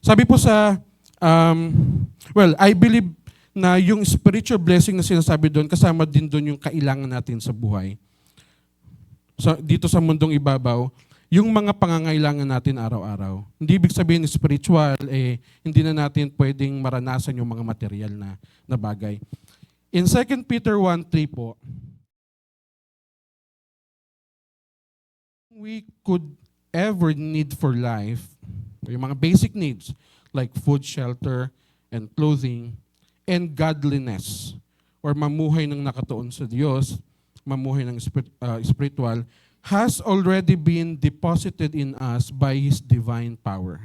Sabi po sa, I believe na yung spiritual blessing na sinasabi doon, kasama din doon yung kailangan natin sa buhay. So, dito sa mundong ibabaw, yung mga pangangailangan natin araw-araw. Hindi ibig sabihin spiritual, hindi na natin pwedeng maranasan yung mga material na bagay. In 2 Peter 1:3 po, we could ever need for life, yung mga basic needs like food, shelter, and clothing, and godliness, or mamuhay ng nakatuon sa Diyos, mamuhay ng spiritual, has already been deposited in us by His divine power.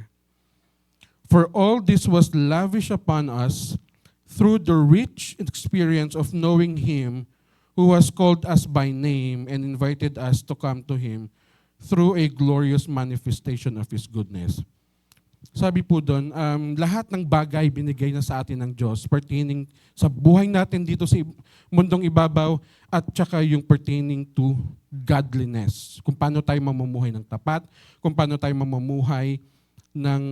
For all this was lavished upon us through the rich experience of knowing Him who has called us by name and invited us to come to Him through a glorious manifestation of His goodness. Sabi po doon, lahat ng bagay binigay na sa atin ng Diyos pertaining sa buhay natin dito sa mundong ibabaw at saka yung pertaining to godliness. Kung paano tayo mamumuhay ng tapat, kung paano tayo mamumuhay ng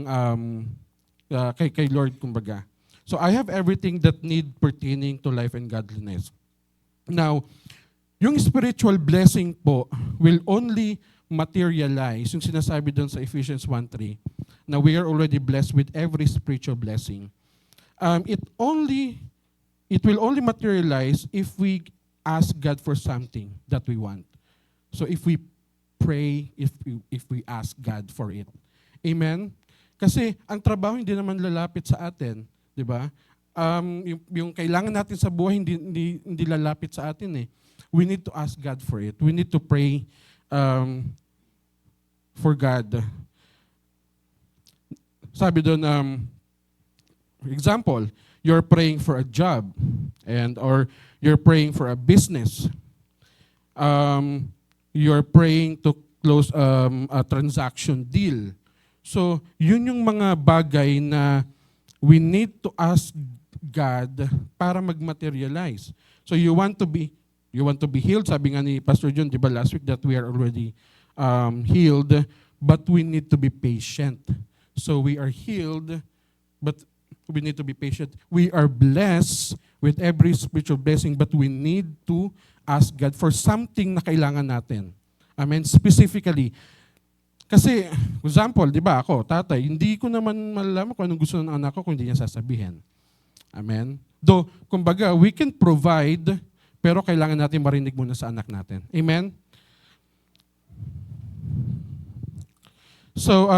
kay Lord, kumbaga. So I have everything that need pertaining to life and godliness. Now, yung spiritual blessing po will only materialize, yung sinasabi doon sa Ephesians 1:3, na we are already blessed with every spiritual blessing. It will only materialize if we ask God for something that we want. So if we pray, if we ask God for it. Amen? Kasi ang trabaho hindi naman lalapit sa atin, di ba? Yung kailangan natin sa buhay hindi lalapit sa atin eh. We need to ask God for it. We need to pray for God. Sabi doon, example, you're praying for a job or you're praying for a business. You're praying to close a transaction deal. So, yun yung mga bagay na we need to ask God para mag-materialize. So, you want to be healed. Sabi nga ni Pastor John, di ba last week that we are already healed, but we need to be patient. So we are healed, but we need to be patient. We are blessed with every spiritual blessing, but we need to ask God for something na kailangan natin. Amen? Specifically. Kasi, example, di ba ako, tatay, hindi ko naman malalaman kung anong gusto ng anak ko kung hindi niya sasabihin. Amen? Though, kumbaga, we can provide, pero kailangan natin marinig muna sa anak natin. Amen? So,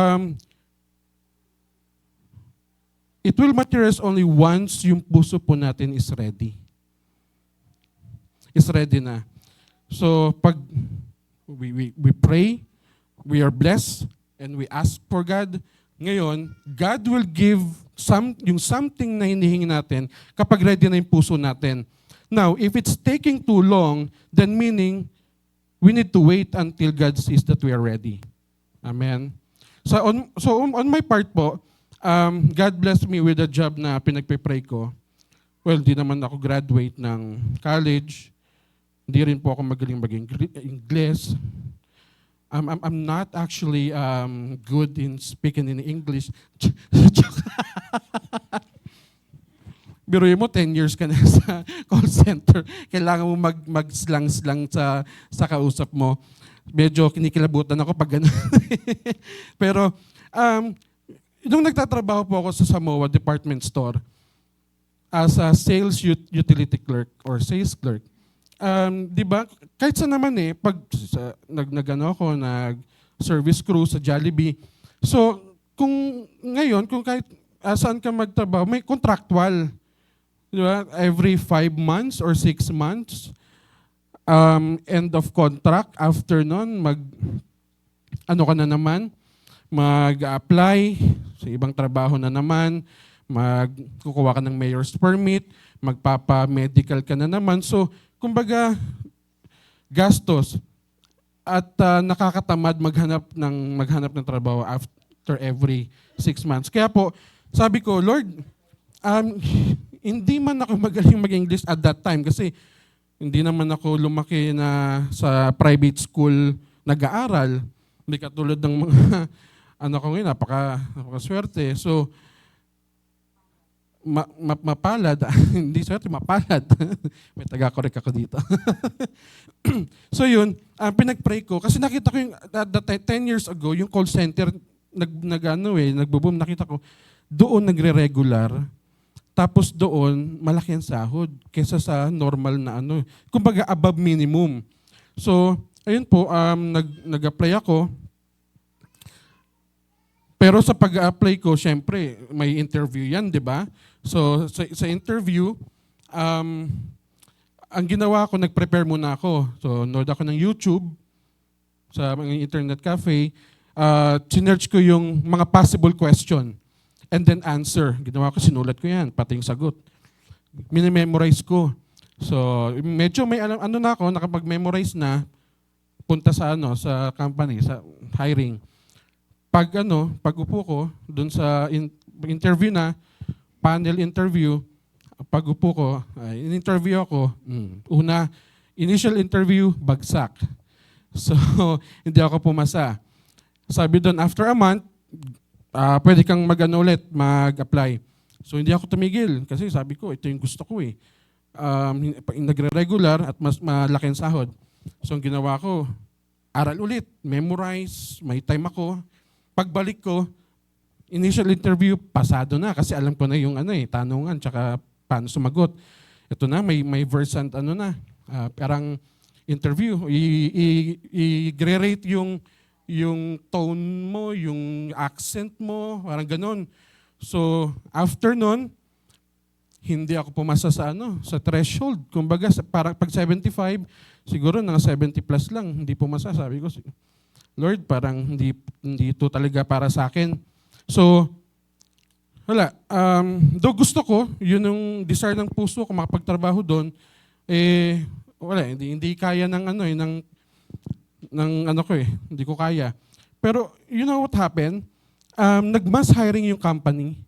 it will materialize only once yung puso po natin is ready. Is ready na. So, pag we pray, we are blessed, and we ask for God, ngayon, God will give yung something na hinihingi natin kapag ready na yung puso natin. Now, if it's taking too long, then meaning, we need to wait until God sees that we are ready. Amen? So on my part po, God blessed me with a job na pinagpipray ko. Well, di naman ako graduate ng college. Hindi rin po ako magaling mag-English. I'm not actually good in speaking in English. Biruin mo, 10 years ka na sa call center. Kailangan mo mag-slang-slang sa kausap mo. Medyo kinikilabutan ako pag gano'n. Pero, nung nagtatrabaho po ako sa Samoa Department Store, as a sales utility clerk or sales clerk, di ba, kahit sa naman pag nag-service crew sa Jollibee, so, kung kahit saan ka magtrabaho, may contractual. Di ba? Every 5 months or 6 months, end of contract, after nun, ka na naman, mag-apply sa ibang trabaho na naman, magkukuha ka ng mayor's permit, magpapa-medical ka na naman. So, kumbaga, gastos at nakakatamad maghanap ng trabaho after every 6 months. Kaya po, sabi ko, Lord, hindi man ako magaling mag-English at that time kasi hindi naman ako lumaki na sa private school nag-aaral. Hindi katulad ng mga ano ko ngayon, napakaswerte. So, mapalad, hindi swerte, mapalad. May taga-correct ako dito. So yun, pinag-pray ko, kasi nakita ko yung, 10 years ago, yung call center, nagbo-boom, nakita ko, doon nagre-regular, tapos doon, malaki ang sahod, kesa sa normal na kumbaga above minimum. So, ayun po, nag-apply ako, pero sa pag-apply ko, syempre, may interview yan, di ba? So, sa interview, ang ginawa ko, nag-prepare muna ako. So, nod ako ng YouTube sa mga internet cafe. Sinearch ko yung mga possible question and then answer. Ginawa ko, sinulat ko yan, pati yung sagot. Minimemorize ko. So, medyo may na ako, nakapag-memorize na, punta sa sa company, sa hiring. Pag upo ko, dun sa interview na, panel interview, pag upo ko, in-interview ako, initial interview, bagsak. So, hindi ako pumasa. Sabi doon, after a month, pwede kang ulit, mag-apply. So, hindi ako tumigil kasi sabi ko, ito yung gusto ko eh. Nagre-regular at mas malaki ang sahod. So, ang ginawa ko, aral ulit, memorize, may time ako. Pagbalik ko, initial interview, pasado na kasi alam ko na yung tanungan tsaka paano sumagot. Ito na, may verse and parang interview. I-rate yung tone mo, yung accent mo, parang ganun. So, after nun, hindi ako pumasa sa sa threshold. Kumbaga, parang pag 75, siguro nang 70 plus lang, hindi pumasa. Sabi ko, Lord, parang hindi ito talaga para sa akin. So, wala. Though gusto ko, yun yung desire ng puso ko, makapagtrabaho doon, wala, hindi kaya ng hindi ko kaya. Pero, you know what happened? Nag-mass hiring yung company.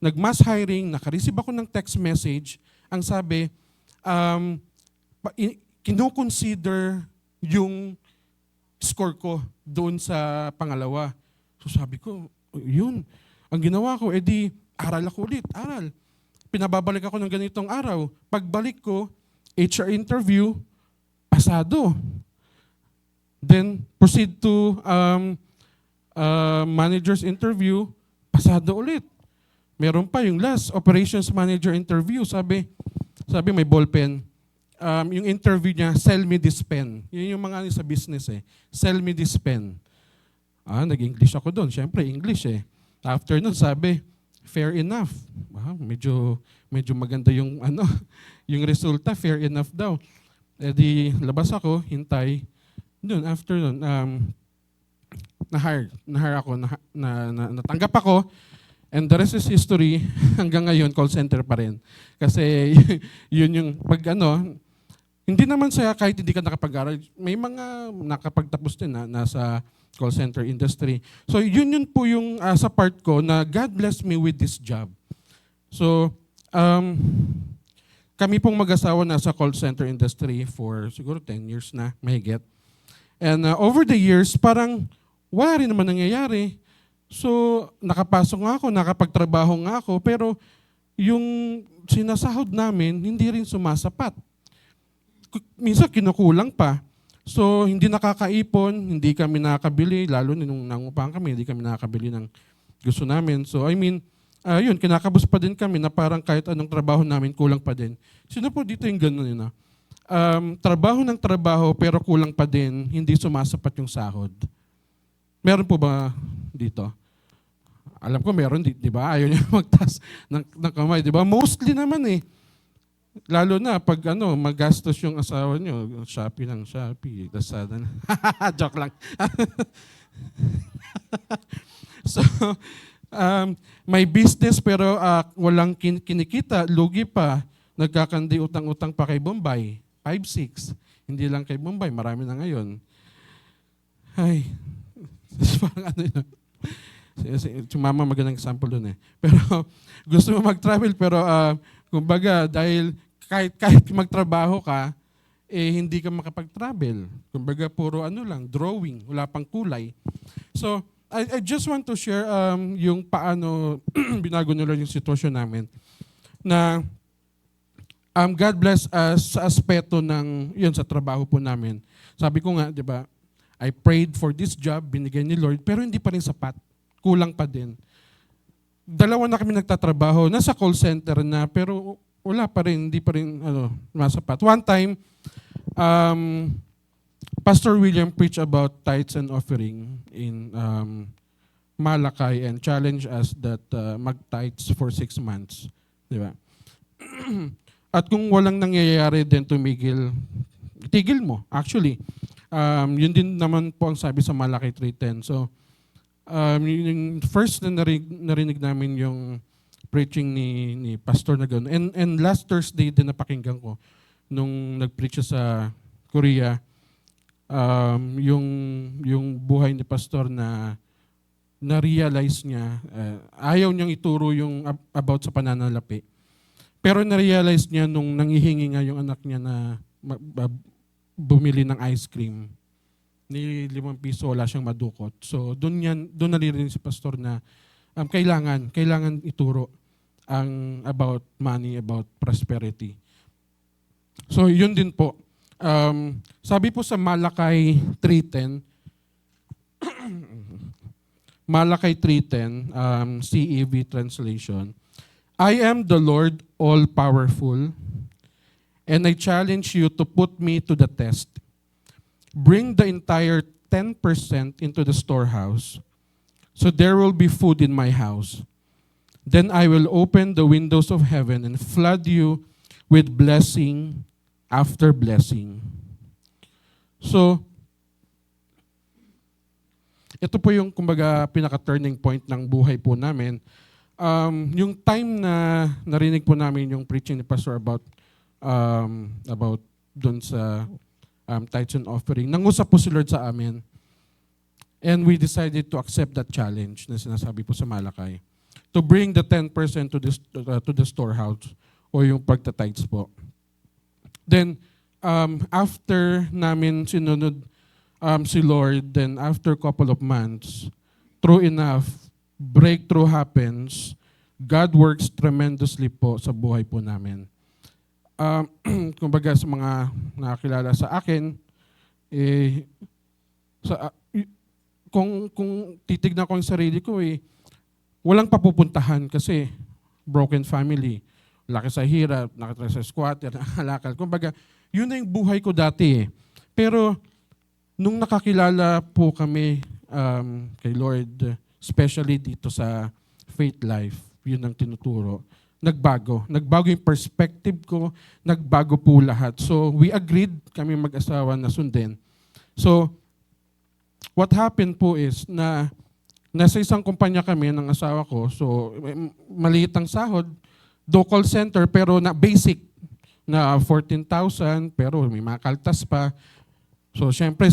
Nag-mass hiring, nakareceive ako ng text message, ang sabi, kinoconsider yung score ko doon sa pangalawa. So sabi ko, yun. Ang ginawa ko, aral ako ulit, aral. Pinababalik ako ng ganitong araw. Pagbalik ko, HR interview, pasado. Then, proceed to manager's interview, pasado ulit. Meron pa yung last, operations manager interview, sabi may ballpen. Yung interview niya, sell me this pen. Yun yung mga sa business Sell me this pen. Nag-English ako doon. Siyempre, English After nun, sabi, fair enough. Medyo maganda yung yung resulta, fair enough daw. Labas ako, hintay. Doon, after nun, na-hire ako, natanggap ako. And the rest is history. Hanggang ngayon, call center pa rin. Kasi yun yung hindi naman kahit hindi ka nakapag-aral, may mga nakapagtapos din na nasa call center industry. So yun po yung sa part ko na God blessed me with this job. So kami pong mag-asawa nasa call center industry for siguro 10 years na, mahigit. And over the years, parang wala rin naman nangyayari. So nakapasok nga ako, nakapagtrabaho nga ako, pero yung sinasahod namin, hindi rin sumasapat. Minsan kinukulang pa. So, hindi nakakaipon, hindi kami nakakabili, lalo nung nangupahan kami, hindi kami nakakabili ng gusto namin. So, yun, kinakabos pa din kami na parang kahit anong trabaho namin, kulang pa din. Sino po dito yung gano'n yun? Trabaho ng trabaho, pero kulang pa din, hindi sumasapat yung sahod. Meron po ba dito? Alam ko meron, di ba? Ayaw niya magtas ng kamay, di ba? Mostly naman lalo na pag magastos yung asawa nyo, Shopee ng Shopee, Lazada na. Joke lang. So, may business pero walang kinikita, lugi pa, nagkakandi utang-utang pa kay Bombay. 5-6. Hindi lang kay Bombay, marami na ngayon. Ay, parang si Mama magandang example doon Pero gusto mo mag-travel pero kumbaga, dahil kahit magtrabaho ka, hindi ka makapag-travel. Kumbaga, puro lang, drawing, wala pang kulay. So, I just want to share yung paano binago nila yung sitwasyon namin na God bless us sa aspeto ng yun sa trabaho po namin. Sabi ko nga, 'di ba? I prayed for this job, binigay ni Lord, pero hindi pa rin sapat. Kulang pa din. Dalawa na kami nagtatrabaho, nasa call center na, pero wala pa rin, hindi pa rin masapat. One time, Pastor William preached about tithes and offering in Malakay and challenged us that mag-tithes for 6 months. Di ba? At kung walang nangyayari din tumigil, tigil mo, actually. Yun din naman po ang sabi sa Malakay 3:10. So, yung first na narinig namin yung preaching ni Pastor na gano'n. And last Thursday din napakinggan ko nung nag-preach siya sa Korea, yung buhay ni Pastor na na-realize niya, ayaw niyang ituro yung about sa pananalapi. Pero na-realize niya nung nangihingi nga yung anak niya na bumili ng ice cream. Ni 5 piso, wala siyang madukot. So doon nalirinig si Pastor na kailangan ituro ang about money, about prosperity. So yun din po. Sabi po sa Malakay 3:10, Malakay 3:10, CEV translation, I am the Lord all-powerful, and I challenge you to put me to the test. Bring the entire 10% into the storehouse, so there will be food in my house. Then I will open the windows of heaven and flood you with blessing after blessing. So, ito po yung kumbaga pinaka-turning point ng buhay po namin. Yung time na narinig po namin yung preaching ni Pastor about doon sa tithes and offering, nangusap po si Lord sa amin. And we decided to accept that challenge na sinasabi po sa Malakay. To bring the 10% to the storehouse o yung pagta-tithes po. Then, after namin sinunod si Lord, then after couple of months, true enough, breakthrough happens, God works tremendously po sa buhay po namin. Kumbaga sa mga nakakilala sa akin, kung titignan ko yung sarili ko, walang papupuntahan kasi broken family, laki sa hirap, nakatira sa squatter, nakalakal. Kumbaga, yun na yung buhay ko dati. Pero nung nakakilala po kami kay Lord, especially dito sa faith life, yun ang tinuturo, nagbago. Nagbago yung perspective ko, nagbago po lahat. So we agreed kami mag-asawa na sundin. So what happened po is na nasa isang kumpanya kami ng asawa ko, so maliit ang sahod, do call center pero na basic na 14,000 pero may mga kaltas pa. So syempre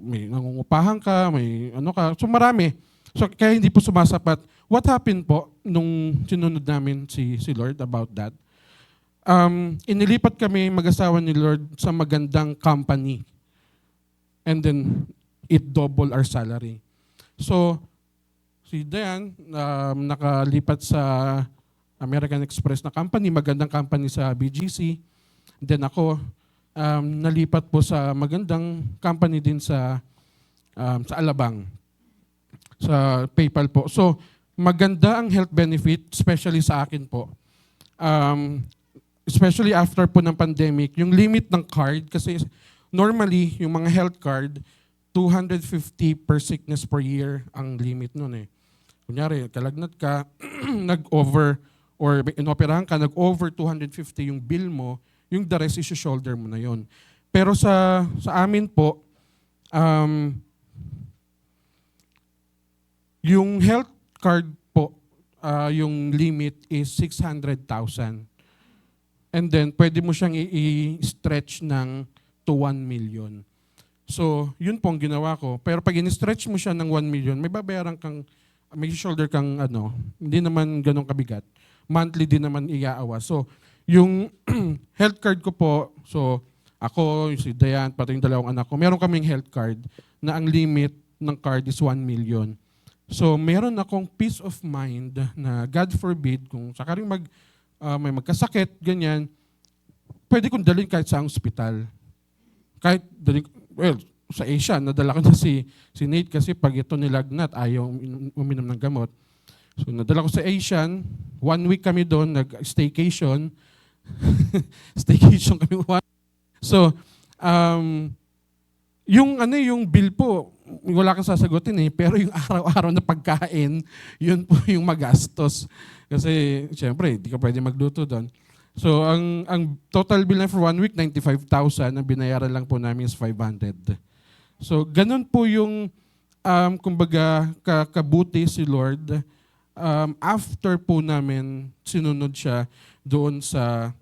may nangungupahan ka, may ano ka, so marami. So kaya hindi po sumasapat. What happened po nung sinunod namin si Lord about that? Inilipat kami mag-asawa ni Lord sa magandang company. And then it double our salary. So si Dayan nakalipat sa American Express na company, magandang company sa BGC. Then ako nalipat po sa magandang company din sa Alabang, sa PayPal po. So maganda ang health benefit, especially sa akin po. Especially after po ng pandemic, yung limit ng card, kasi normally yung mga health card, 250 per sickness per year ang limit nun eh. Kunyari, kalagnat ka, nag-over, or inoperahan ka, nag-over 250 yung bill mo, yung the rest is shoulder mo na yon. Pero sa amin po, yung health card po, yung limit is 600,000. And then, pwede mo siyang i-stretch ng to 1 million. So, yun po ang ginawa ko. Pero pag in-stretch mo siya ng 1 million, may shoulder kang hindi naman ganun kabigat. Monthly din naman iaawa. So, yung health card ko po, so ako, si Dayan, pati yung dalawang anak ko, meron kaming health card na ang limit ng card is 1 million. So meron akong peace of mind na God forbid kung sakaling may magkasakit, ganyan, pwede kong dalhin kahit sa ospital. Kahit dalhin, well, sa Asia, nadala ko na si Nate kasi pag ito nilagnat, ayaw uminom ng gamot. So nadala ko sa Asian, 1 week kami doon, nag-staycation. Staycation kami So, yung bill po, wala kang sasagutin pero yung araw-araw na pagkain, yun po yung magastos. Kasi, syempre, hindi ka pwede magluto doon. So, ang total bill na for 1 week, 95,000. Ang binayaran lang po namin is 500. So, ganun po yung, kumbaga, kabuti si Lord. After po namin, sinunod siya doon sa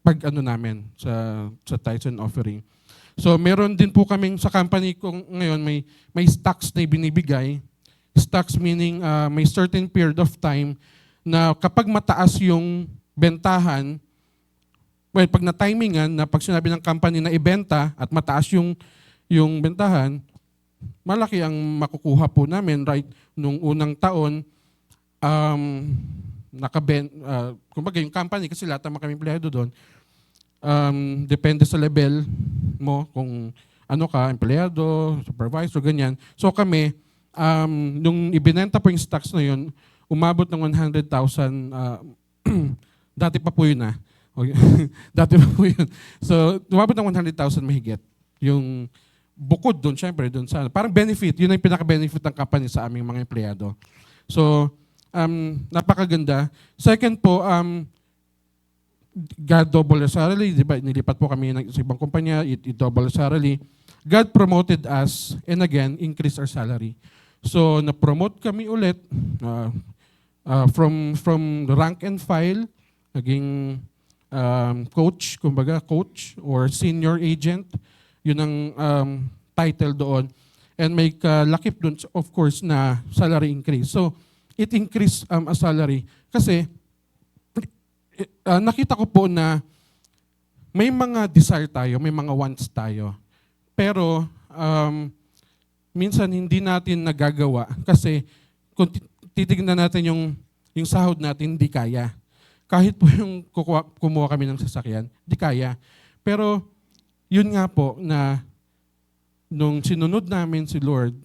pag-ano namin, sa tithes and offering. So meron din po kaming sa company ko ngayon may stocks na binibigay. Stocks meaning may certain period of time na kapag mataas yung bentahan, well, pag na-timingan na pag sinabi ng company na ibenta at mataas yung bentahan, malaki ang makukuha po namin right nung unang taon. Kumbaga yung company kasi lahat ng kami empleyado doon, depende sa level mo kung ano ka, empleyado, supervisor, ganyan. So kami, nung ibinenta po yung stocks na yun, umabot ng 100,000, dati pa po yun Okay. Dati pa po yun. So, umabot ng 100,000 mahigit. Yung bukod doon, syempre, doon sa, parang benefit, yun ang pinaka-benefit ng company sa aming mga empleyado. So, napakaganda. Second po, God double our salary, di ba? Nilipat po kami sa ibang kumpanya, it double our salary. God promoted us and again, increased our salary. So, na-promote kami ulit from rank and file, naging coach, kumbaga coach or senior agent. Yun ang title doon. And may kalakip doon, of course, na salary increase. So, it increased a salary kasi nakita ko po na may mga desire tayo, may mga wants tayo. Pero minsan hindi natin nagagawa kasi kung titignan natin yung sahod natin, hindi kaya. Kahit po yung kumuha kami ng sasakyan, hindi kaya. Pero yun nga po na nung sinunod namin si Lord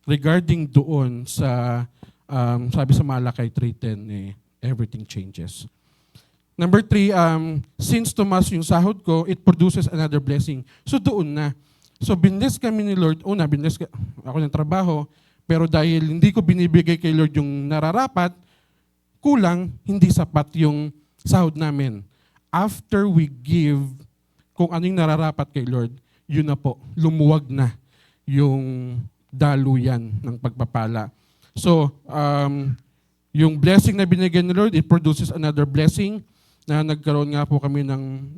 regarding doon sa sabi sa Malakay 3:10, everything changes. Number 3, since tumas yung sahod ko, it produces another blessing. So doon na. So binless kami ni Lord. Binless ako ng trabaho, pero dahil hindi ko binibigay kay Lord yung nararapat, kulang, hindi sapat yung sahod namin. After we give kung anong nararapat kay Lord, yun na po, lumuwag na yung daluyan ng pagpapala. So, yung blessing na binigyan ni Lord, it produces another blessing na nagkaroon nga po kami ng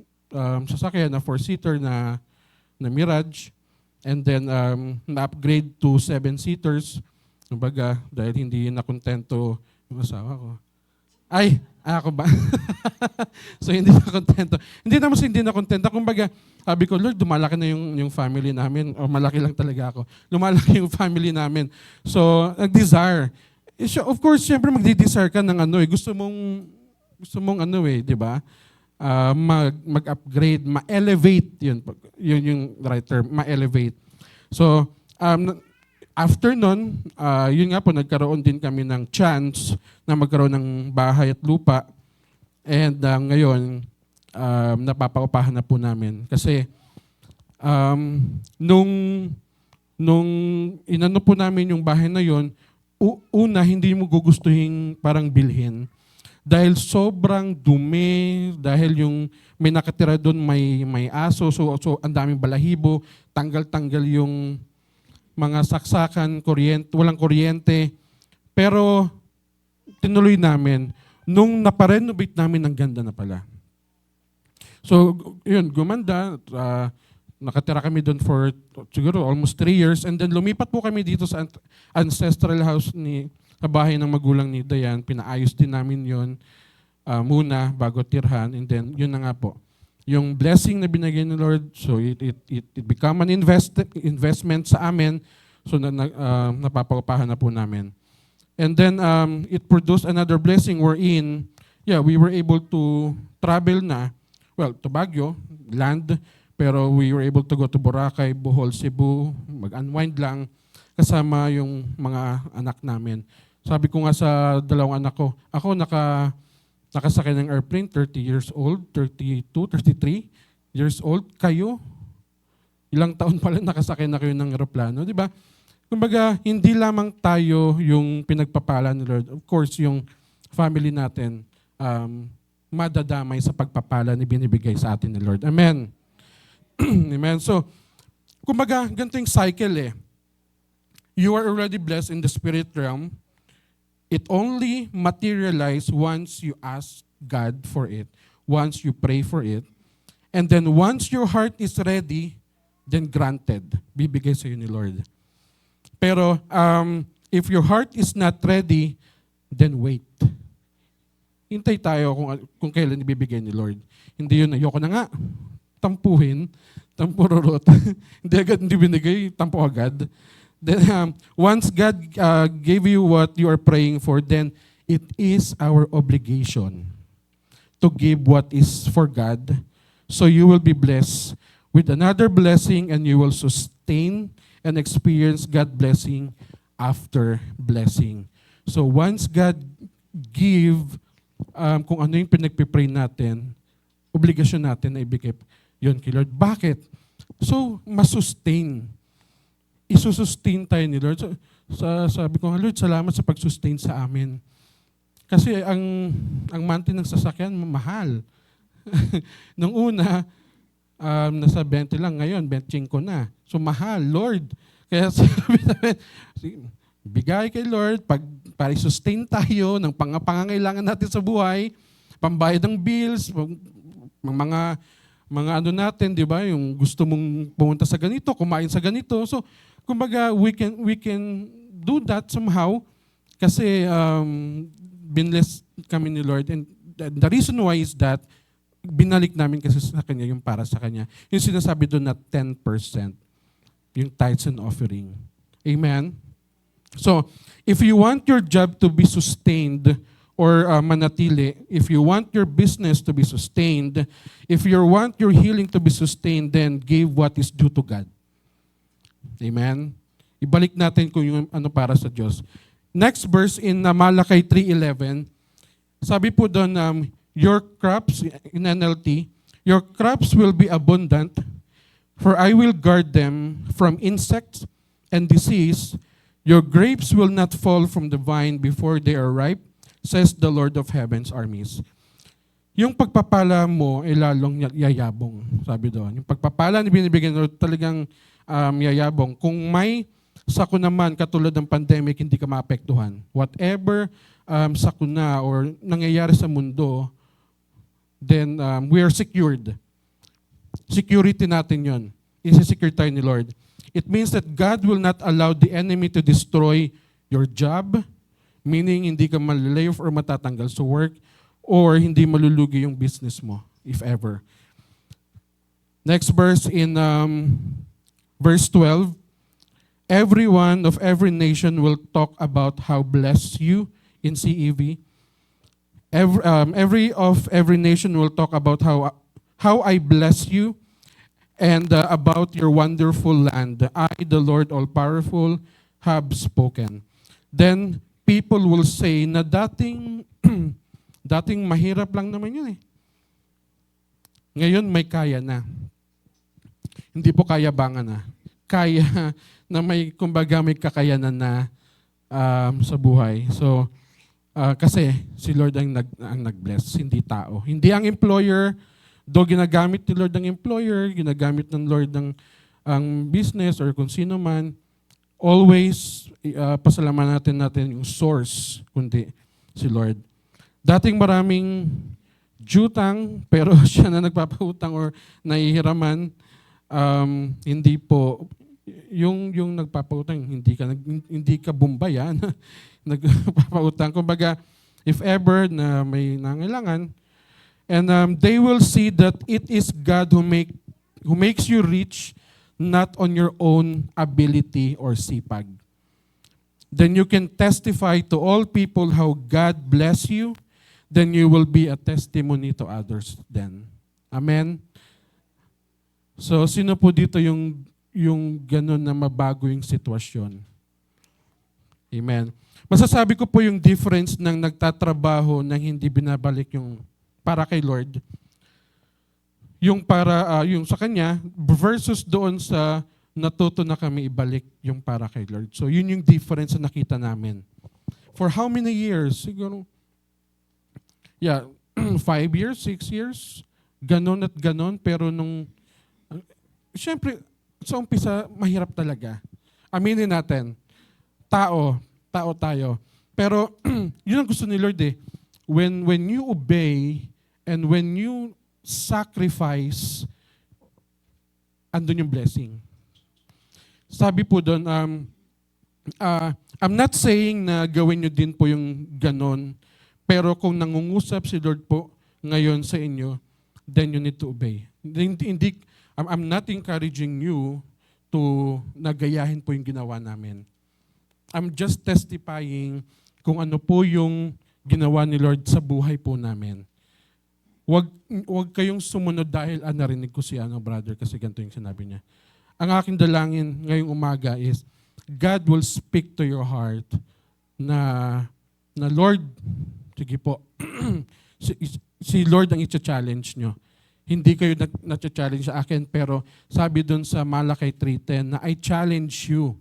sasakyan na 4-seater na Mirage and then na-upgrade to 7-seaters. Kumbaga, dahil hindi na kontento yung asawa ko. Ako ba? So hindi na kontento. Hindi naman hindi na kontento. Kumbaga, sabi ko, Lord, dumalaki na yung family namin. O malaki lang talaga ako. Lumalaki yung family namin. So, nag-desire. Of course, syempre magdi-desire ka ng gusto mong di ba? Mag-upgrade, ma-elevate, yun yung right term, ma-elevate. So, after nun, yun nga po, nagkaroon din kami ng chance na magkaroon ng bahay at lupa. And ngayon, napapaupahan na po namin. Kasi, nung inano po namin yung bahay na yun, una, hindi mo gugustuhin parang bilhin. Dahil sobrang dumi, dahil yung may nakatira doon may aso, so ang daming balahibo, tanggal-tanggal yung mga saksakan, walang kuryente. Pero tinuloy namin. Nung naparenovate namin, ang ganda na pala. So, yun, gumanda. Nakatira kami doon for siguro almost 3 years. And then lumipat po kami dito sa ancestral house sa bahay ng magulang ni Dayan. Pinaayos din namin yun muna bago tirhan. And then, yun na nga po. Yung blessing na binigay ni Lord, so it become an investment sa amin. So napapaupahan na po namin. And then it produced another blessing wherein, we were able to travel na, to Baguio, land, pero we were able to go to Boracay, Bohol, Cebu, mag-unwind lang, kasama yung mga anak namin. Sabi ko nga sa dalawang anak ko, ako nakasakay ng airplane, 30 years old, 32, 33 years old. Kayo, ilang taon pa lang nakasakay na kayo ng aeroplano, di ba? Kumbaga, hindi lamang tayo yung pinagpapala ni Lord. Of course, yung family natin, madadamay sa pagpapala ni binibigay sa atin ni Lord. Amen. Amen. So, kumbaga, ganito yung cycle eh. You are already blessed in the spirit realm. It only materializes once you ask God for it, once you pray for it, and then once your heart is ready, then granted, bibigay sa iyo ni Lord. Pero if your heart is not ready, then wait. Hintay tayo kung kailan ibibigay ni Lord. Hindi yun, ayoko na nga, tampuhin, tampururot. Hindi binigay, tampo agad. Then, once God gave you what you are praying for, then it is our obligation to give what is for God. So you will be blessed with another blessing and you will sustain and experience God blessing after blessing. So once God give, kung ano yung pinagpipray natin, obligasyon natin na ibigay yun kay Lord. Bakit? So, masustain. Isusustain tayo ni Lord. Sabi ko, Lord, salamat sa pag-sustain sa amin. Kasi ang monthly ng sasakyan, mahal. Nung una, nasa 20 lang, ngayon, 25 na. So, mahal, Lord. Kaya sabi namin, bigay kay Lord, para sustain tayo ng pangangailangan natin sa buhay, pambayad ng bills, mga ano natin, di ba? Yung gusto mong pumunta sa ganito, kumain sa ganito. So, kumbaga, we can do that somehow kasi binless kami ni Lord. And the reason why is that binalik namin kasi sa Kanya yung para sa Kanya. Yung sinasabi doon na 10%, yung tithes and offering. Amen? So, if you want your job to be sustained or manatili, if you want your business to be sustained, if you want your healing to be sustained, then give what is due to God. Amen? Ibalik natin kung yung ano para sa Diyos. Next verse in Malakay 3:11, sabi po doon, your crops, in NLT, your crops will be abundant, for I will guard them from insects and disease. Your grapes will not fall from the vine before they are ripe, says the Lord of Heaven's armies. Yung pagpapala mo ay lalong yayabong, sabi doon. Yung pagpapala na binibigyan mo talagang yayabong. Kung may sakuna naman, katulad ng pandemic, hindi ka maapektuhan. Whatever sakuna or nangyayari sa mundo, then we are secured. Security natin yon. Isi-secure tayo ni Lord. It means that God will not allow the enemy to destroy your job, meaning hindi ka malilay or matatanggal sa work, or hindi malulugi yung business mo, if ever. Next verse in verse 12, everyone of every nation will talk about how blessed you in CEV. Every nation will talk about how I bless you and about your wonderful land. I, the Lord all-powerful, have spoken. Then people will say na dating mahirap lang naman yun eh. Ngayon may kaya na. Hindi po kayabangan na. Kaya na may, kumbaga may kakayanan na sa buhay. So, kasi si Lord ang nag-bless, hindi tao. Hindi ang employer, though ginagamit ni Lord ang employer, ginagamit ng Lord ang business or kung sino man, always pasalamatan natin yung source, kundi si Lord. Dating maraming jutang, pero siya na nagpapautang or nahihiraman, hindi po, yung nagpapautang, hindi ka bumbayan, nagpapautang. Kumbaga, if ever na may nangailangan, and they will see that it is God who makes you rich, not on your own ability or sipag. Then you can testify to all people how God bless you. Then you will be a testimony to others then. Amen? So, sino po dito yung ganun na mabago yung sitwasyon? Amen. Masasabi ko po yung difference ng nagtatrabaho nang hindi binabalik yung para kay Lord. Yung yung sa kanya versus doon sa natuto na kami ibalik yung para kay Lord. So, yun yung difference na nakita namin. For how many years? Siguro, 5 years, 6 years, ganon at ganon, pero siyempre, sa umpisa, mahirap talaga. Aminin natin, tao tayo. Pero, yun ang gusto ni Lord eh. When you obey, and when you sacrifice, andun yung blessing. Sabi po doon, I'm not saying na gawin nyo din po yung ganon, pero kung nangungusap si Lord po ngayon sa inyo, then you need to obey. I'm not encouraging you to nagayahin po yung ginawa namin. I'm just testifying kung ano po yung ginawa ni Lord sa buhay po namin. Wag kayong sumunod dahil narinig ko si brother kasi ganito yung sinabi niya. Ang aking dalangin ngayong umaga is God will speak to your heart na Lord, sige po, si Lord ang i-challenge nyo. Hindi kayo na-challenge sa akin, pero sabi dun sa Malakay 3:10 na I challenge you.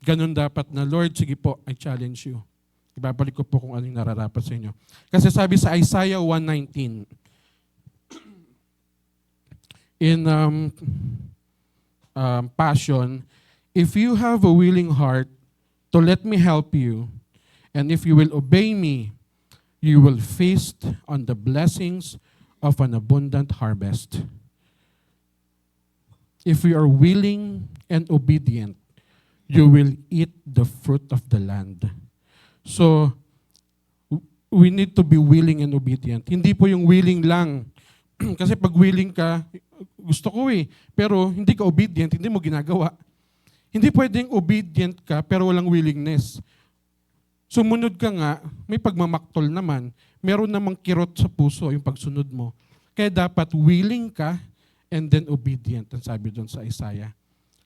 Ganun dapat na, Lord, sige po, I challenge you. Ibabalik ko po kung anong nararapat sa inyo. Kasi sabi sa Isaiah 1:19, in Passion, if you have a willing heart to let me help you, and if you will obey me, you will feast on the blessings of an abundant harvest. If we are willing and obedient, you will eat the fruit of the land. So, we need to be willing and obedient. Hindi po yung willing lang. Kasi pag willing ka, gusto ko pero hindi ka obedient, hindi mo ginagawa. Hindi pwedeng obedient ka pero walang willingness. Sumunod ka nga, may pagmamaktol naman, meron namang kirot sa puso yung pagsunod mo. Kaya dapat willing ka and then obedient, ang sabi doon sa Isaiah.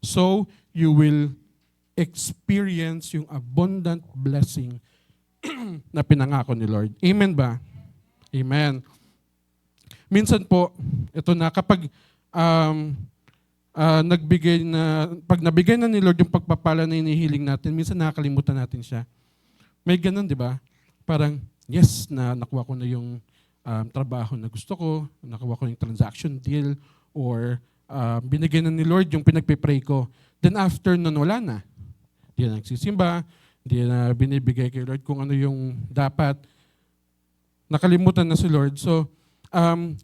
So, you will experience yung abundant blessing na pinangako ni Lord. Amen ba? Amen. Minsan po, ito na, kapag pag nabigay na ni Lord yung pagpapala na inihiling natin, minsan nakakalimutan natin siya. May ganun, di ba? Parang, yes, nakuha ko na yung trabaho na gusto ko, nakuha ko yung transaction deal, or binigay na ni Lord yung pinagpipray ko. Then after nun, wala na. Di na nagsisimba, di na binibigay kay Lord kung ano yung dapat. Nakalimutan na si Lord. So,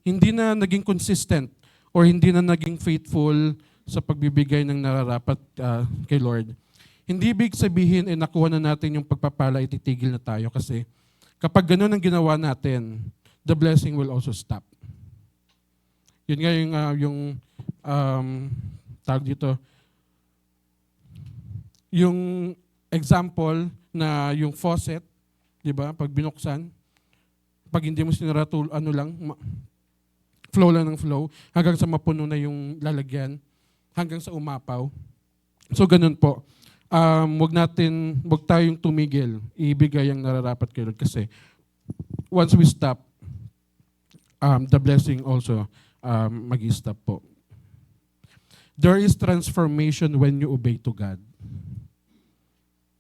hindi na naging consistent or hindi na naging faithful sa pagbibigay ng nararapat kay Lord. Hindi ibig sabihin nakuha na natin yung pagpapala, ititigil na tayo kasi kapag ganun ang ginawa natin, the blessing will also stop. Yun nga yung tawag dito, yung example na yung faucet, di ba, pag binuksan, pag hindi mo sinara, flow lang ng flow, hanggang sa mapuno na yung lalagyan, hanggang sa umapaw. So ganun po. Wag tayong tumigil, ibigay ang nararapat kay Lord kasi once we stop, the blessing also mag-stop po. There is transformation when you obey to God.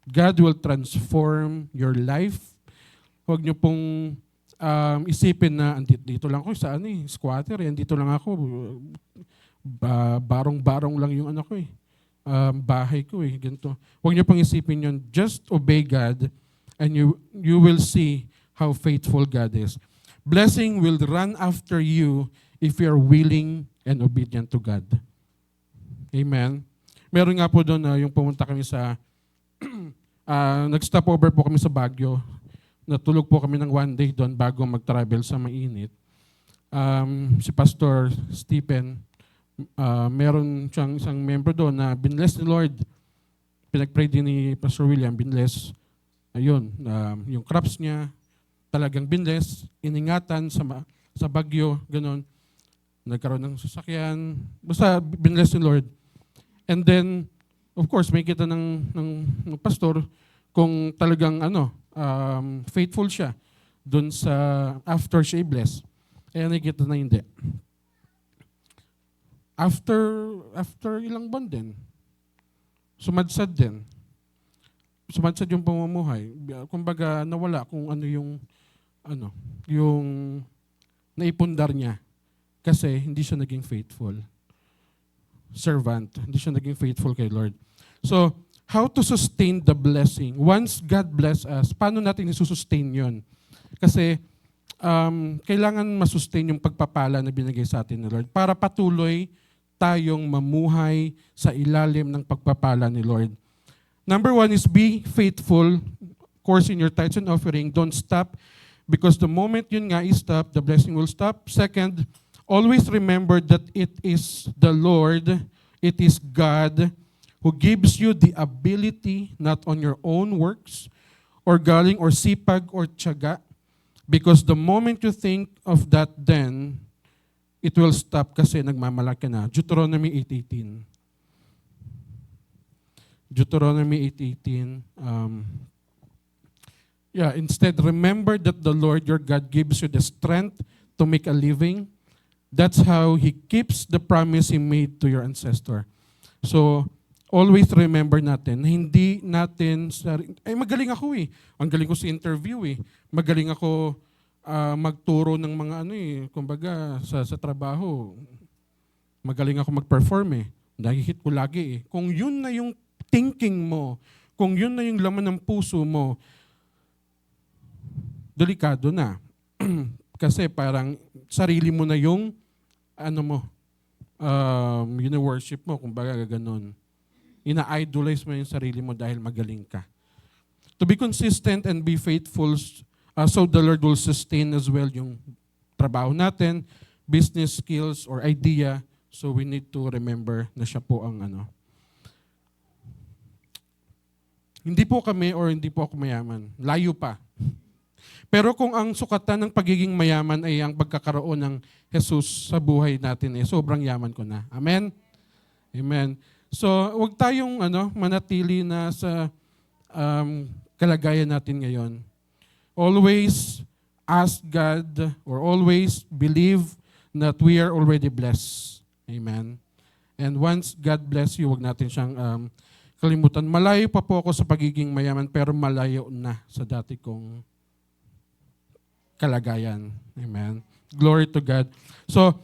God will transform your life. Huwag niyo pong isipin na dito lang ako sa squatter, dito lang ako, barong-barong lang yung anak ko bahay ko ganito. Huwag niyo pong isipin yun. Just obey God and you will see how faithful God is. Blessing will run after you if you are willing and obedient to God. Amen. Meron nga po doon yung pumunta kami sa nag-stop over po kami sa Baguio. Natulog po kami ng one day doon bago mag-travel sa mainit. Si Pastor Stephen, Meron siyang isang member doon na binless ni Lord. Pinag-pray din ni Pastor William, binless. Ayun, yung crops niya, talagang binless, iningatan sa bagyo, ganun. Nagkaroon ng sasakyan, basta binless ni Lord. And then, of course, may kita ng pastor kung talagang faithful siya doon sa after siya i-bless. Kaya nakikita na hindi. After ilang buwan din, sumadsad din. Sumadsad yung pamumuhay. Kumbaga, nawala kung yung naipundar niya. Kasi hindi siya naging faithful. Servant. Hindi siya naging faithful kay Lord. So, how to sustain the blessing? Once God bless us, paano natin isusustain yun? Kasi, kailangan masustain yung pagpapala na binigay sa atin ni Lord para patuloy tayong mamuhay sa ilalim ng pagpapala ni Lord. Number 1 is be faithful. Of course, in your tithes and offering, don't stop because the moment yun nga stop, the blessing will stop. Second, always remember that it is the Lord, it is God who gives you the ability not on your own works or galing or sipag or tiyaga. Because the moment you think of that then, it will stop kasi nagmamalaki na. Deuteronomy 8:18. Deuteronomy 8:18. Instead, remember that the Lord your God gives you the strength to make a living. That's how He keeps the promise He made to your ancestor. So, always remember natin, hindi natin, magaling ako eh. Ang galing ko sa interview eh. Magaling ako magturo ng mga kumbaga sa trabaho. Magaling ako mag-perform eh. Nakikita ko lagi eh. Kung yun na yung thinking mo, kung yun na yung laman ng puso mo, delikado na. Kasi parang sarili mo na yung worship mo, kumbaga gano'n. Ina-idolize mo yung sarili mo dahil magaling ka. To be consistent and be faithful, so the Lord will sustain as well yung trabaho natin, business skills or idea. So we need to remember na siya po ang Hindi po kami or hindi po ako mayaman. Layo pa. Pero kung ang sukatan ng pagiging mayaman ay ang pagkakaroon ng Jesus sa buhay natin, sobrang yaman ko na. Amen? Amen. So, huwag tayong manatili na sa kalagayan natin ngayon. Always ask God or always believe that we are already blessed. Amen. And once God bless you, huwag natin siyang kalimutan. Malayo pa po ako sa pagiging mayaman pero malayo na sa dati kong kalagayan. Amen. Glory to God. So,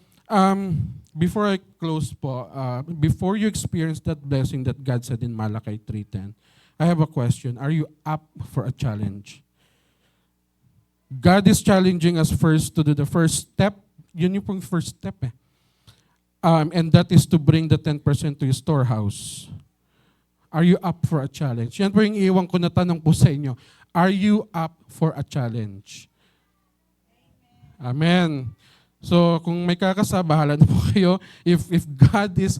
before I close po, before you experience that blessing that God said in Malachi 3:10, I have a question. Are you up for a challenge? God is challenging us first to do the first step. Yun yung pong first step eh. And that is to bring the 10% to your storehouse. Are you up for a challenge? Yan po yung iwan ko na tanong po sa inyo. Are you up for a challenge? Amen. So kung may kakasa, bahala na po kayo. If God is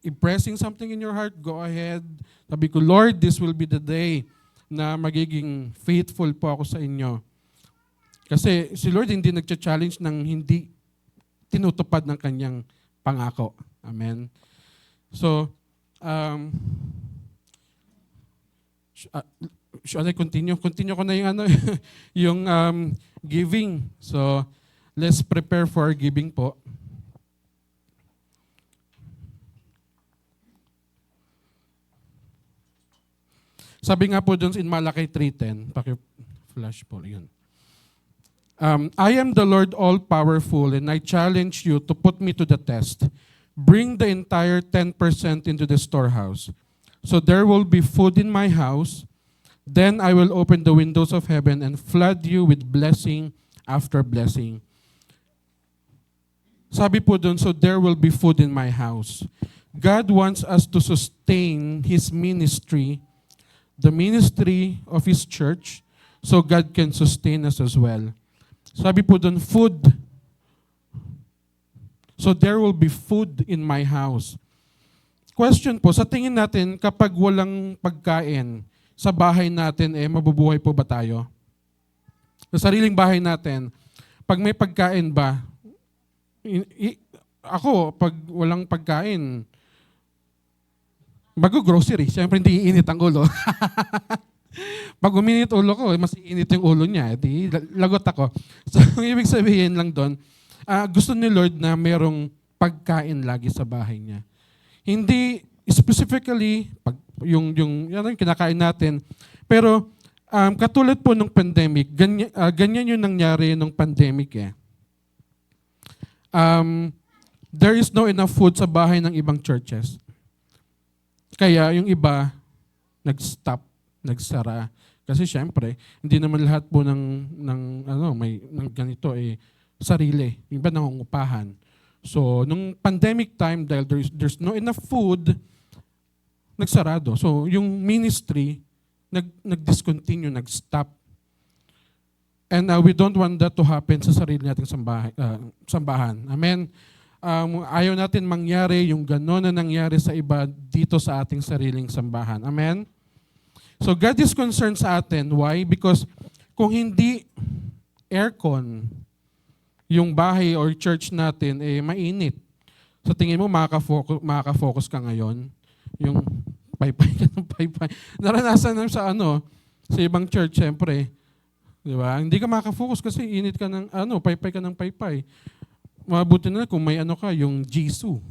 impressing something in your heart, go ahead. Sabi ko, Lord, this will be the day na magiging faithful po ako sa inyo. Kasi si Lord hindi nagcha-challenge ng hindi tinutupad ng kanyang pangako. Amen. So, should I continue? Continue ko na yung yung giving. So, let's prepare for giving po. Sabi nga po dun in Malachi 3:10, paki-flash po, yun. I am the Lord all-powerful and I challenge you to put me to the test. Bring the entire 10% into the storehouse. So there will be food in my house. Then I will open the windows of heaven and flood you with blessing after blessing. Sabi po dun, so there will be food in my house. God wants us to sustain His ministry, the ministry of His church, so God can sustain us as well. Sabi po dun, food. So there will be food in my house. Question po, sa tingin natin, kapag walang pagkain sa bahay natin, mabubuhay po ba tayo? Sa sariling bahay natin, pag may pagkain ba, ako, pag walang pagkain, grocery, siyempre hindi iinit ang ulo. Pag uminit ulo ko, mas iinit yung ulo niya, di lagot ako. So, ibig sabihin lang doon, gusto ni Lord na merong pagkain lagi sa bahay niya. Hindi specifically yung kinakain natin, pero katulad po ng pandemic, ganyan yung nangyari nung pandemic eh. There is no enough food sa bahay ng ibang churches. Kaya yung iba nag-stop, nagsara. Kasi syempre, hindi naman lahat po ng ganito sarili. Yung iba nangungupahan. So, nung pandemic time, dahil there's no enough food, nagsarado. So, yung ministry, nag-discontinue, nag-stop. And we don't want that to happen sa sarili nating sambahan. Amen? Ayaw natin mangyari yung gano'n na nangyari sa iba dito sa ating sariling sambahan. Amen? So God is concerned sa atin. Why? Because kung hindi aircon yung bahay or church natin, mainit. So tingin mo, makaka-focus ka ngayon. Yung paypay ka ng paypay. Naranasan namin sa sa ibang church, syempre. Di ba? Hindi ka makaka-focus kasi init ka ng paypay ka ng paypay. Mabuti na kung may yung Jisoo.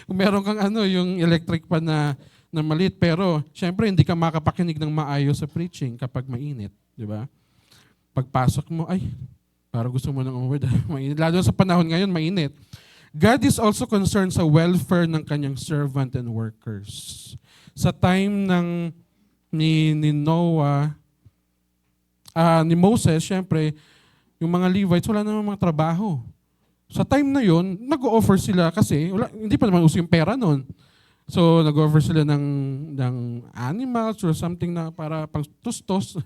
Kung meron kang yung electric pan na maliit, pero syempre hindi ka makapakinig ng maayos sa preaching kapag mainit, di ba? Pagpasok mo, para gusto mo ng umuwi dahil mainit. Lalo sa panahon ngayon, mainit. God is also concerned sa welfare ng kanyang servant and workers. Sa time ni Noah, ni Moses, syempre, yung mga Levites, wala namang mga trabaho. Sa time na yon, nag-o-offer sila kasi hindi pa naman uso yung pera noon. So, nag-offer sila ng animals or something na para pang-tustos,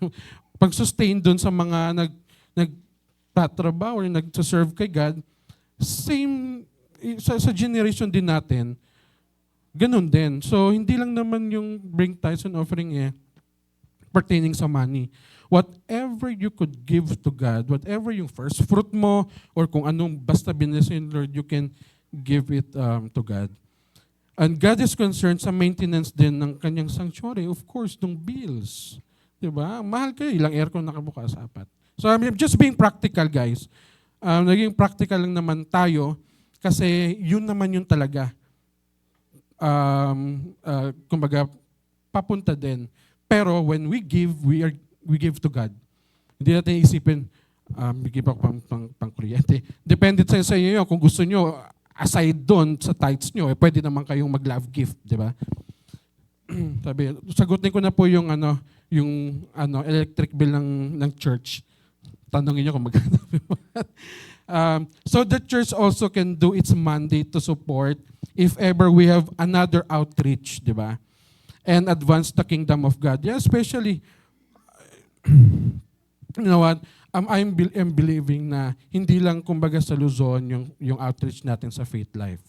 pag-sustain doon sa mga nagtatrabaho or nag-serve kay God. Same, sa generation din natin, ganun din. So, hindi lang naman yung bring tithes and offering pertaining sa money. Whatever you could give to God, whatever yung first fruit mo, or kung anong basta binlesin, Lord, you can give it to God. And God is concerned sa maintenance din ng kanyang sanctuary, of course, ng bills. Diba? Mahal kayo, ilang aircon nakabukas, 4. So I'm just being practical, guys. Naging practical lang naman tayo kasi yun naman yung talaga. Kumbaga, papunta din. Pero when we give, we give to God. Hindi natin isipin, bigyan pa pang kuryente. Depende sa inyo. Kung gusto nyo, aside doon sa tithes nyo, pwede naman kayong mag-love gift, di ba? Sabi, sagutin ko na po yung electric bill ng church. Tanongin nyo kung magkano. So the church also can do its mandate to support if ever we have another outreach, di ba? And advance the kingdom of God. Yeah, especially, you know what, I'm believing na hindi lang kumbaga sa Luzon yung outreach natin sa Faith Life.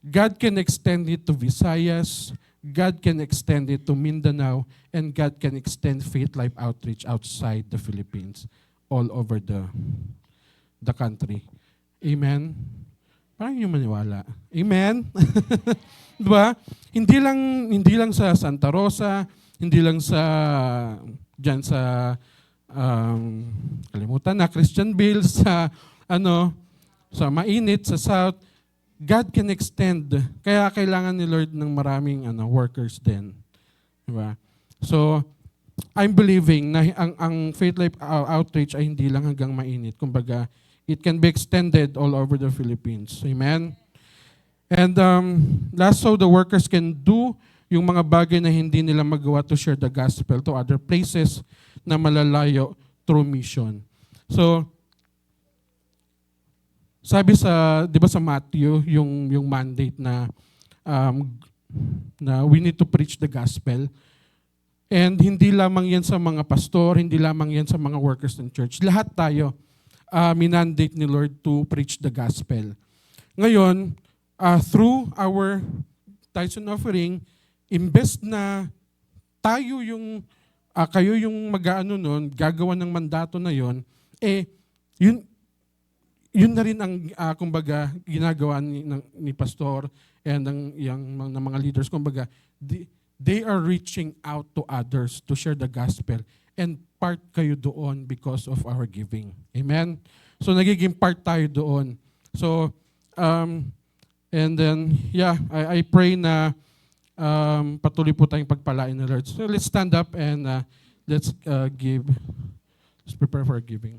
God can extend it to Visayas, God can extend it to Mindanao, and God can extend Faith Life outreach outside the Philippines, all over the country. Amen? Parang yung maniwala. Amen? Diba? Hindi lang sa Santa Rosa, hindi lang diyan sa kalimutan na Christianville, sa mainit, sa South. God can extend. Kaya kailangan ni Lord ng maraming workers din. Diba? So, I'm believing na ang Faith Life outreach ay hindi lang hanggang mainit. Kumbaga, it can be extended all over the Philippines. Amen? And last, so the workers can do yung mga bagay na hindi nila magawa to share the gospel to other places na malalayo through mission. So, sabi di ba sa Matthew, yung mandate na we need to preach the gospel. And hindi lamang yan sa mga pastor, hindi lamang yan sa mga workers ng church. Lahat tayo minandate ni Lord to preach the gospel. Ngayon, through our tithes and offering, imbes na tayo yung, kayo yung mag-aano nun, gagawa ng mandato na yon, yun na rin ang, kumbaga, ginagawa ni pastor and ng mga leaders. Kumbaga, they are reaching out to others to share the gospel, and part kayo doon because of our giving. Amen? So, nagiging part tayo doon. So, and then, I pray na patuloy po tayong pagpalain ng Lord. So, let's stand up and let's prepare for giving.